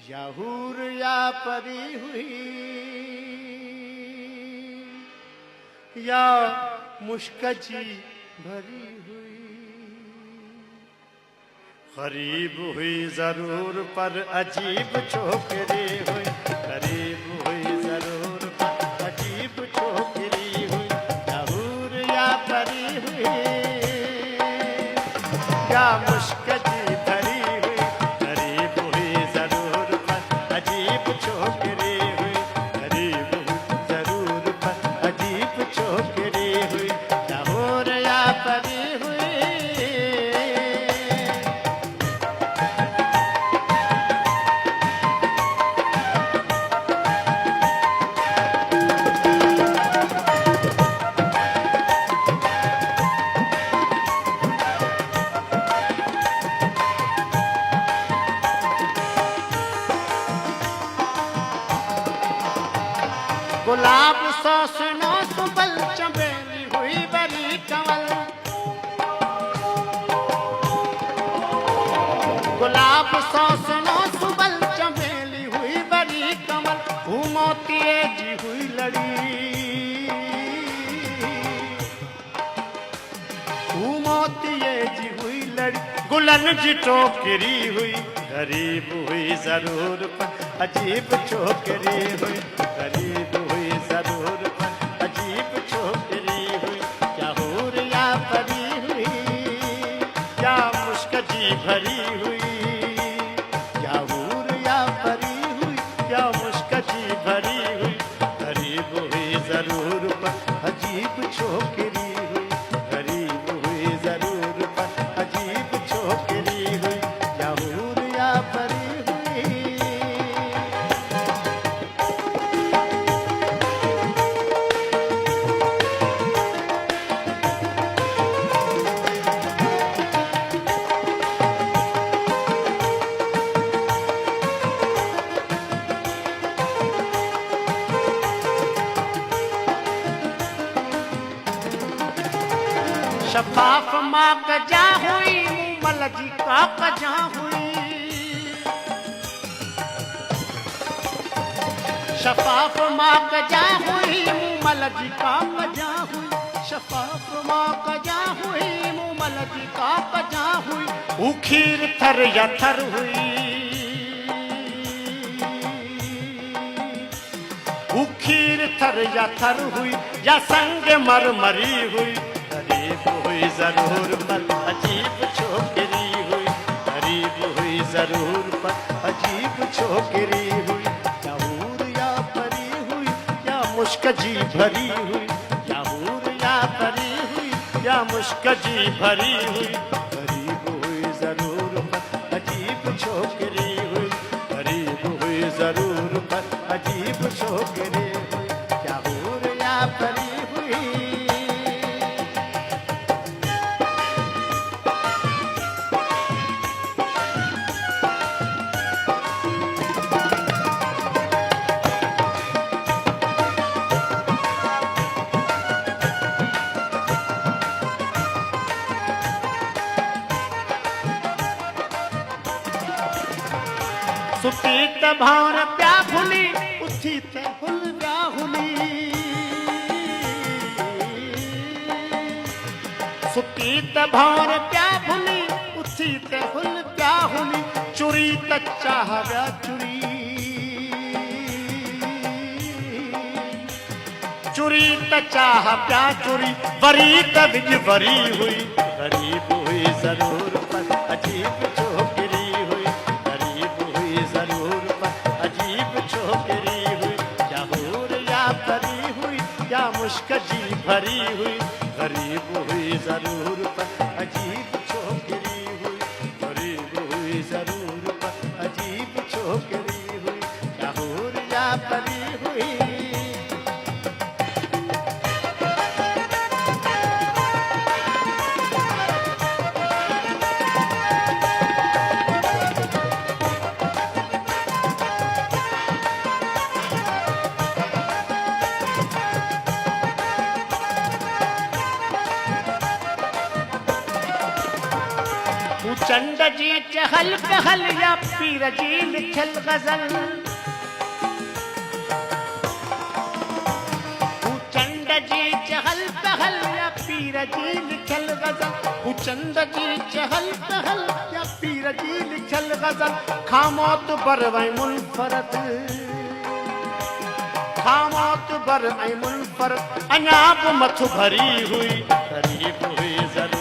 या हूर या परी हुई या मुश्कजी भरी हुई, गरीब हुई जरूर पर अजीब छोकरी हुई, गरीब हुई जरूर पर अजीब छोकरी हुई, या हूर या परी हुई या मुश्कजी भरी हुई, गरीब हुई जरूर पर अजीब छोकरी हुई, गरीब हुई जरूर पर अजीब छोकरी हुई, या हूर या परी हुई। गुलाब सोसनो सुबल चमेली हुई बड़ी कमल, गुलाब सोसनो सुबल चमेली हुई बड़ी कमल, घूमोतिए जी हुई लड़ी, घूमोतिए जी हुई लड़ी, गुलन जी टोकरी हुई, गरीब हुई जरूर पर अजीब छोकरी हुई, गरीब हुई जरूर पर अजीब छोकरी हुई, क्या हूर या परी हुई या मुश्कजी भरी हुई, क्या हूर या परी हुई या मुश्कजी भरी हुई, गरीब हुई जरूर पर अजीब छोकरी हुई, गरीब हुई जरूर पर अजीब छोकरी हुई, क्या हूर या परी हुई। शफाफ माँ कजा हुई मूमल जी का कजा हुई, शफाफ माँ कजा हुई मूमल जी का कजा हुई, शफाफ माँ कजा हुई मूमल जी का कजा हुई, उखीर थर या थर हुई, उखीर थर या थर हुई या संग मरमरी हुई, गरीब हुई जरूर पर अजीब छोकरी हुई, गरीब हुई जरूर पर अजीब छोकरी हुई, या हूर या परी हुई या मुश्कजी भरी हुई, या हूर या परी हुई या मुश्कजी भरी हुई, गरीब हुई जरूर पर अजीब छोकरी हुई, गरीब हुई जरूर पर अजीब छोकरी हुई, क्या हूर या परी हुई। सुती त भावर प्या भुली उथी त भुल प्या हुली, सुती त भावर प्या भुली उथी त भुल प्या हुली, चुरी त चाह व्या चुरी, चुरी त चाह प्या चुरी, वरी त विज वरी हुई, गरीब हुई जरूर पर अजीब छोकरी हुई, गरीब हुई जरूर पर अजीब छोकरी हुई, या हूर या परी हुई या मुश्कजी भरी हुई, गरीब हुई जरूर पर अजीब छोकरी हुई, गरीब हुई जरूर पर अजीब छोकरी हुई, या हूर या परी हुई। चंड जी चहल पहल या पीर जी लिखल गजल चंड जी चहल पहल या पीर जी लिखल गजल चंड जी चहल पहल या पीर जी लिखल गजल खामोत बरवै मुनफरद खामोत बर ऐ मुनफरद अञा बि मथ भरी हुई ग़रीब हुई ज़रूर